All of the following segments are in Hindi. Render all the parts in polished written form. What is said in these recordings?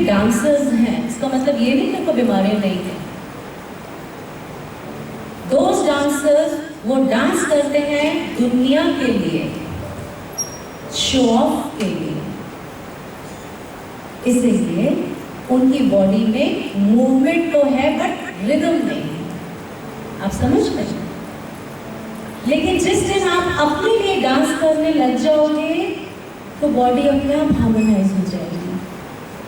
डांसर्स हैं, इसका मतलब ये नहीं कि उनको बीमारियां नहीं हैं। दोस्त डांसर्स वो डांस करते हैं दुनिया के लिए, शो ऑफ के लिए, इसलिए उनकी बॉडी में मूवमेंट तो है बट रिदम नहीं है। आप समझ रहे हैं? लेकिन जिस दिन आप अपने लिए डांस करने लग जाओगे तो बॉडी अपने आप हार्मोनाइज हो जाएगी।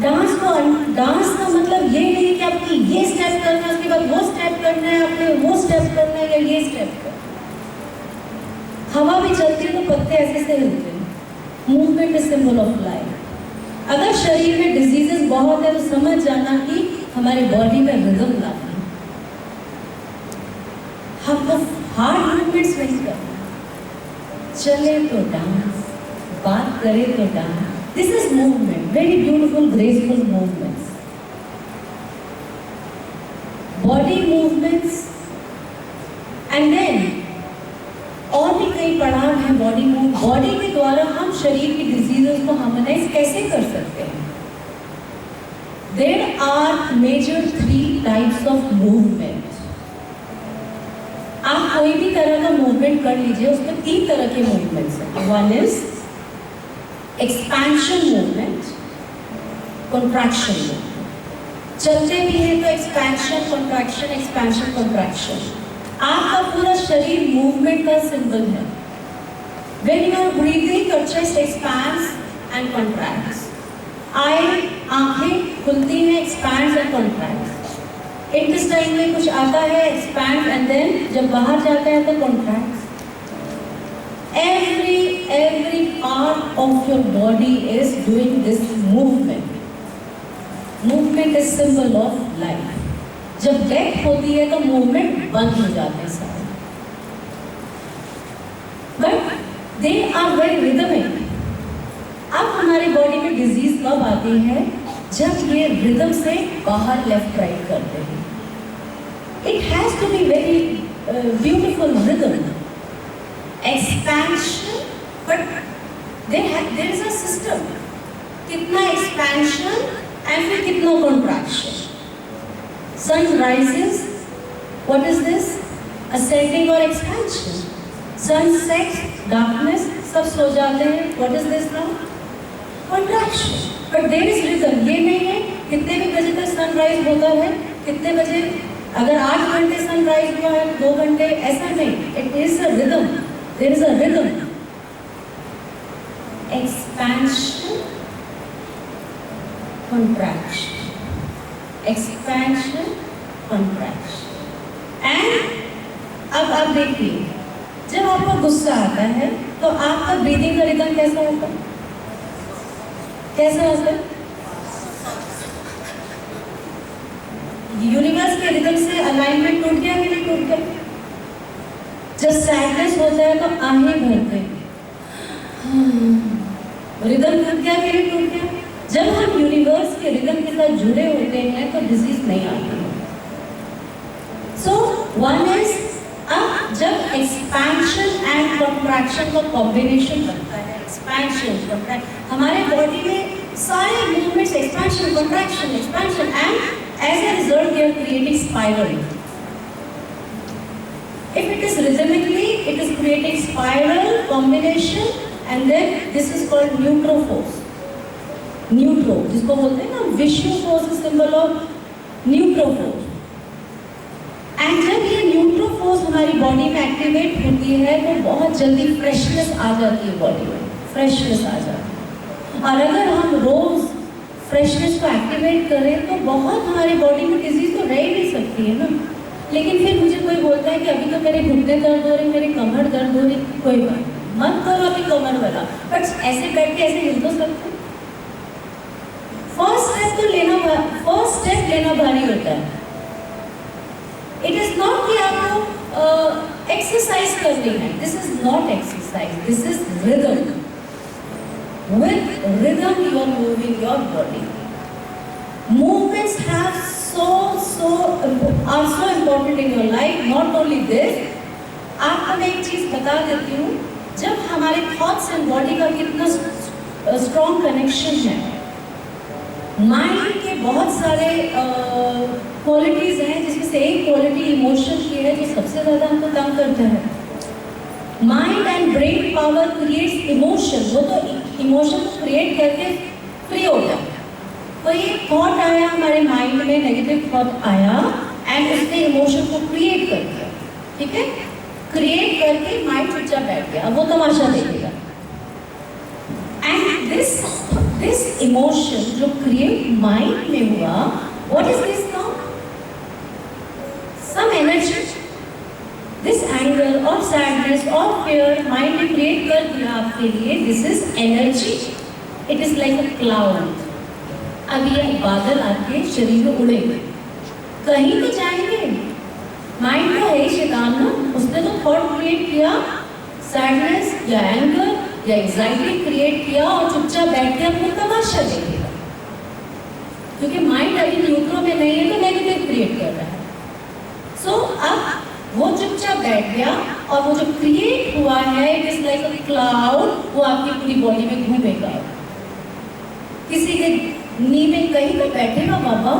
डांस का मतलब ये नहीं कि आपकी ये स्टेप करना है, उसके बाद वो स्टेप करना है, आपने वो स्टेप करना है या ये स्टेप करना है। हवा भी चलती है तो पत्ते ऐसे से हिलते हैं। Movement is symbol of life. अगर शरीर में डिजीजेस बहुत है तो समझ जाना कि हमारे बॉडी में रिदम लाना है। हमको हार्ड मूवमेंट्स नहीं करना, चले तो डांस, बात करे तो dance. This is movement, very beautiful graceful movements, body movements. And then और भी कई पड़ाव हैं बॉडी मूव। बॉडी के द्वारा हम शरीर की डिजीजेस को हार्मोनाइज कैसे कर सकते हैं? There are major 3 types of movement. आप कोई भी तरह का मूवमेंट कर लीजिए, उसमें 3 तरह के मूवमेंट्स हैं। One is expansion movement, contraction movement. चलते भी हैं तो एक्सपेंशन कॉन्ट्रैक्शन, एक्सपेंशन कॉन्ट्रैक्शन। आपका पूरा शरीर मूवमेंट का सिंबल है। When you are breathing, your chest expands and contracts. आंखें खुलती हैं, expands and contracts. Intestine में कुछ आता है, expands and then जब बाहर जाता है तो contracts. Every part of your body is doing this movement. Movement is symbol of life. जब डेथ होती है तो मूवमेंट बंद हो जाते हैं सारे, but they are very rhythmic. अब हमारी बॉडी में डिजीज कब आती है? जब ये रिदम से बाहर लेफ्ट राइट करते हैं। It has to be very beautiful rhythm, expansion, but there is a system. कितना एक्सपेंशन एंड फिर कितना contraction. Sun rises, what is this? Ascending or expansion. Sun sets, darkness, सब सो जाते हैं, what is this now? Contraction. But there is rhythm, ये नहीं है कितने भी बजे तक सनराइज होता है, कितने बजे, अगर 8 घंटे सनराइज हुआ है 2 घंटे, ऐसा नहीं। It is a rhythm, there is a rhythm. Expansion, contraction. Expansion, contraction. And अब आप देखिए, जब आपको गुस्सा आता है तो आपका ब्रीदिंग का रिदम कैसा होता है? कैसा होता है? यूनिवर्स के रिदम से अलाइनमेंट टूट गया कि नहीं टूट गया? जब सैडनेस होता है तो आहें भरते हैं, रिदम टूट गया कि नहीं टूट गया? जब हम यूनिवर्स के रिदम के साथ जुड़े होते हैं तो डिजीज नहीं आती है। सो वन इज, अब जब एक्सपेंशन एंड कॉन्ट्रैक्शन का कॉम्बिनेशन बनता है, एक्सपेंशन कॉन्ट्रैक्शन, हमारे बॉडी में सारे movements expansion contraction expansion and as a result they are creating spiral. If it is rhythmically, it is creating spiral combination and then this is called neutroforce. Neutro जिसको बोलते हैं ना, Vishnu force symbol of neutroforce. And जब ये न्यूट्रोफोर्स हमारी बॉडी में एक्टिवेट होती है तो बहुत जल्दी फ्रेशनेस आ जाती है बॉडी में, फ्रेशनेस आ जाती है। और अगर हम रोज फ्रेशनेस को एक्टिवेट करें तो बहुत हमारी बॉडी में डिजीज तो रह ही नहीं सकती है ना। लेकिन फिर मुझे कोई बोलता है कि अभी तो मेरे घुटने दर्द हो रहे, मेरी कमर दर्द हो रही, कोई बात मत करो अभी कमर वाला, बट ऐसे बैठ के ऐसे हिल तो सकते। फर्स्ट स्टेप लेना भारी होता है। इट इज नॉट कि आपको एक्सरसाइज करनी है, this is not exercise, this is rhythm. With rhythm you are moving your body. Movements have are so important in your life. Not only this, आपको मैं एक चीज बता देती हूँ, जब हमारे थॉट्स एंड बॉडी का कितना स्ट्रॉन्ग कनेक्शन है, माइंड के बहुत सारे क्वालिटीज हैं, जिसमें से एक क्वालिटी इमोशन की है जो सबसे ज़्यादा हमको तंग करता है। Mind and brain power creates emotion. वो तो इमोशन को क्रिएट करके फ्री हो गया। कोई एक थॉट आया हमारे माइंड में, नेगेटिव थॉट आया एंड उसने इमोशन को क्रिएट कर दिया, ठीक है, क्रिएट करके माइंड चुपचाप बैठ गया, अब वो तमाशा देखेगा। एंड दिस इमोशन जो क्रिएट माइंड में हुआ, what is this now? Some energy, this anger और सैडनेस और फियर माइंड ने क्रिएट कर दिया आपके लिए। This is energy, it is like a cloud. अब ये बादल आपके शरीर में उड़ेंगे, कहीं तो जाएंगे। माइंड तो है शैतान ना, उसने तो थॉट क्रिएट किया, सैडनेस या एंगर या एंजाइटी क्रिएट किया और चुपचाप बैठ के अपना तमाशा देखेगा। क्योंकि माइंड अभी न्यूट्रो में नहीं है तो नेगेटिव क्रिएट कर रहा है। सो अब वो चुपचाप बैठ गया और वो जो क्रिएट हुआ है, it is like a cloud, वो आपकी पूरी बॉडी में घूमेगा। किसी के नी में कहीं तो बैठेगा बाबा,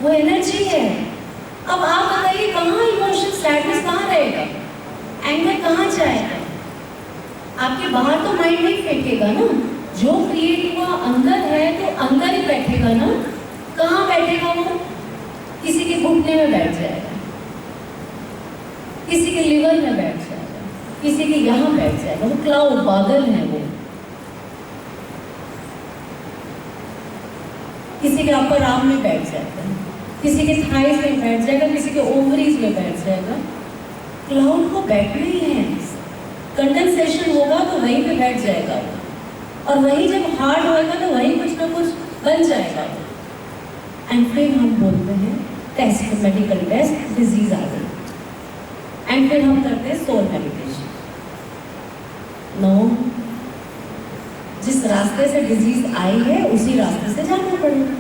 वो एनर्जी है। अब आप बताइए कहाँ इमोशन, सैडनेस कहाँ रहेगा, एंगर कहाँ जाएगा? आपके बाहर तो माइंड नहीं फेंकेगा ना, जो क्रिएट हुआ अंदर है तो अंदर ही बैठेगा ना। कहाँ बैठेगा वो? किसी के घुटने में बैठ जाएगा, किसी के लिवर में बैठ जाएगा, किसी के यहाँ बैठ जाएगा। वो क्लाउड, बादल है वो। किसी के अपर आर्म में बैठ जाएगा, किसी के थाइस में बैठ जाएगा, किसी के ओवरीज में बैठ जाएगा। क्लाउड को बैठना ही है, कंडेंसेशन होगा तो वहीं पे बैठ जाएगा, और वहीं जब हार्ड होएगा तो वहीं कुछ ना कुछ बन जाएगा। एंड फिर हम बोलते हैं टेस्ट, मेडिकल टेस्ट, डिजीज आ गई, एंड फिर हम करते हैं सोल मेडिटेशन। नो, जिस रास्ते से डिजीज आई है उसी रास्ते से जाना पड़ेगा।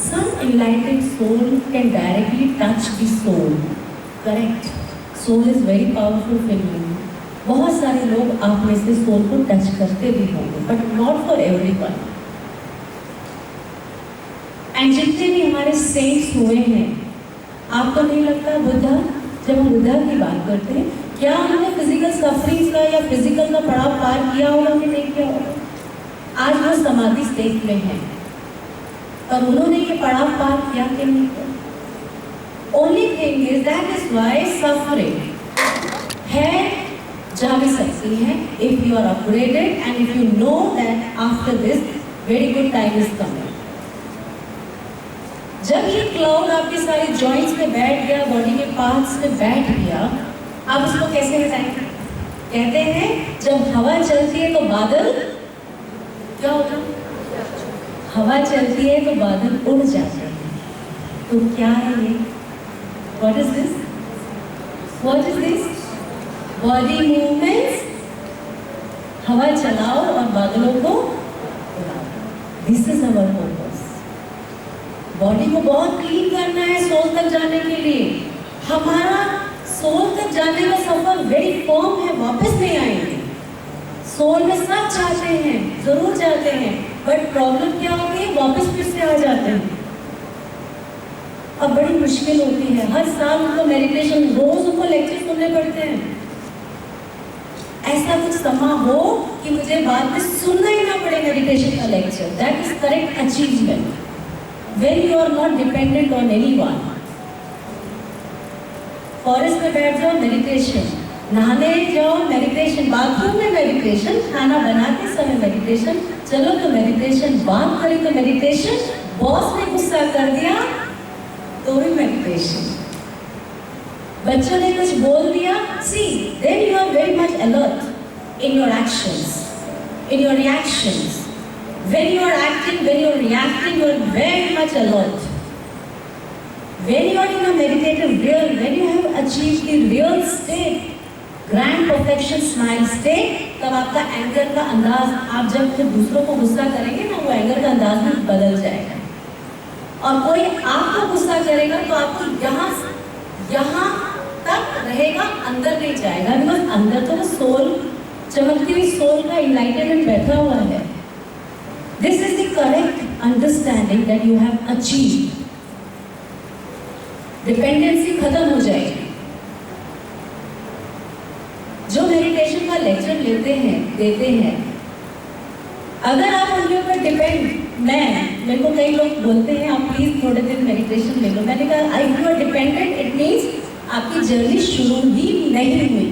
Some enlightened soul can directly touch the soul. Correct. Soul is very powerful phenomenon. बहुत सारे लोग आप में से सोल को टच करते भी होंगे, but not for everyone. And जितने भी हमारे सेंट्स हुए हैं, आपको नहीं लगता बुद्धा, जब हम बुद्धा की बात करते हैं, क्या उन्होंने फिजिकल सफरिंग का या फिजिकल का पड़ाव पार किया होगा कि नहीं किया होगा? आज वो समाधि स्टेट में है, और उन्होंने ये पड़ाव पार किया कि नहीं किया? Only thing is that is why suffering है जा भी सकती है if you are upgraded and if you know that after this very good time is coming. जब ये क्लाउड आपके सारे जॉइंट्स में बैठ गया, बॉडी के पार्ट्स में बैठ गया, आप उसको कैसे हटाएंगे? कहते हैं जब हवा चलती है तो बादल क्या होता है? हवा चलती है तो बादल उड़ जाते हैं। तो क्या है ये? What is this? What is this? Body movements. हवा चलाओ और बादलों को उड़ाओ। This is our purpose. Body को बहुत क्लीन करना है सोल तक जाने के लिए। हमारा सोल तक जाने का सफर वेरी फर्म है, वापस नहीं आएंगे। सोल में सब चाहते हैं, जरूर चाहते हैं, बट प्रॉब्लम क्या होती है? वापस फिर से आ जाते हैं। अब बड़ी मुश्किल होती है। हर साल उनको मेडिटेशन, रोज उनको लेक्चर सुनने पड़ते हैं। ऐसा कुछ समा हो कि मुझे बाद में सुनना ही ना पड़े मेडिटेशन का lecture. That is correct achievement when you are not dependent on anyone. Forest में बैठ जाओ, मेडिटेशन, नहाने जाओ, मेडिटेशन, बाथरूम में मेडिटेशन, खाना बनाते समय मेडिटेशन, चलो तो मेडिटेशन, बात करें तो मेडिटेशन, बॉस ने गुस्सा कर दिया तो भी मेडिटेशन, बच्चों ने कुछ बोल दिया, see then you are very much alert in your actions, in your reactions. When you are acting, when you are reacting, you are very much alert. When you are in a meditative real, when you have achieved the real state, grand perfection smile state, तब आपका एंगर का अंदाज, आप जब फिर दूसरों को गुस्सा करेंगे ना, वो एंगर का अंदाज भी बदल जाएगा. और कोई आपको गुस्सा करेगा तो आपको यहाँ तक रहेगा, अंदर नहीं जाएगा, बिकॉज अंदर तो वो सोल, चमकती हुई सोल का इनलाइटनमेंट बैठा हुआ है. This is the correct understanding that you have achieved. Dependency खत्म हो जाएगी. जो मेडिटेशन का लेक्चर देते हैं, अगर आप उनके ऊपर मेरे को कई लोग बोलते हैं आप प्लीज थोड़े दिन मेडिटेशन ले लो. मैंने कहा I you are dependent, it means आपकी जर्नी शुरू ही नहीं हुई.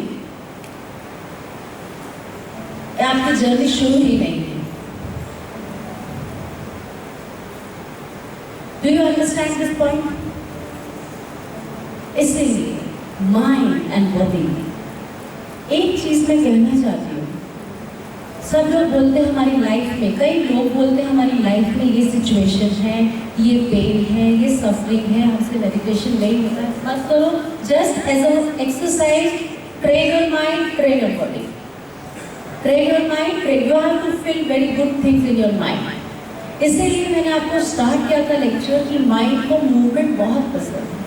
आपकी जर्नी शुरू ही नहीं हुई. Do you understand this point? इसलिए माइंड एंड बॉडी, एक चीज मैं कहना चाहती हूँ. सब लोग बोलते हैं हमारी लाइफ में, कई लोग बोलते हैं हमारी लाइफ में ये सिचुएशन है, ये पेन है, ये सफरिंग है, हमसे मेडिटेशन नहीं होता है. मत करो. Just as a exercise, train your mind, train your body. Train your mind, you have to feel very good things in your mind. इसीलिए मैंने आपको स्टार्ट किया था लेक्चर कि माइंड को मूवमेंट बहुत पसंद है.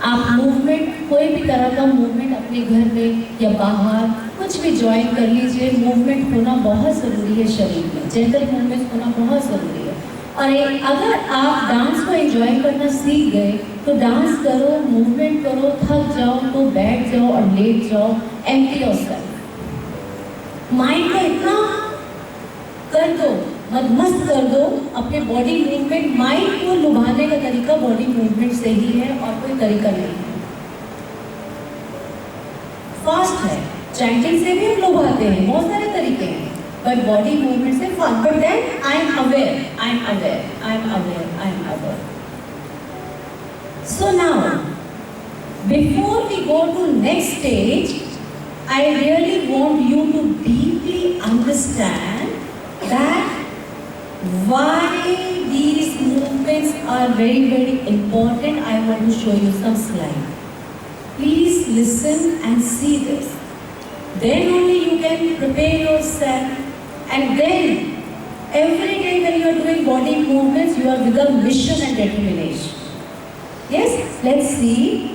आप मूवमेंट, कोई भी तरह का मूवमेंट अपने घर में या बाहर कुछ भी ज्वाइन कर लीजिए. मूवमेंट होना बहुत ज़रूरी है शरीर में, जेंटल मूवमेंट होना बहुत ज़रूरी है. और अगर आप डांस को एंजॉय करना सीख गए तो डांस करो, मूवमेंट करो. थक जाओ तो बैठ जाओ और लेट जाओ. Empty yourself. माइंड को इतना कर दो, मस्त कर दो अपने बॉडी मूवमेंट. माइंड को लुभाने का तरीका बॉडी मूवमेंट से ही है और कोई तरीका नहीं है. फास्ट है, चैंटिंग से भी हम लुभाते हैं, बहुत सारे तरीके हैं, बट बॉडी मूवमेंट से fast. But then I am aware, I am aware, I am aware, I am aware. So now before we go to next stage, I really want you to deeply understand that why these movements are very, very important. I want to show you some slides. Please listen and see this. Then only you can prepare yourself, and then every day when you are doing body movements, you are with a mission and determination. Yes, let's see.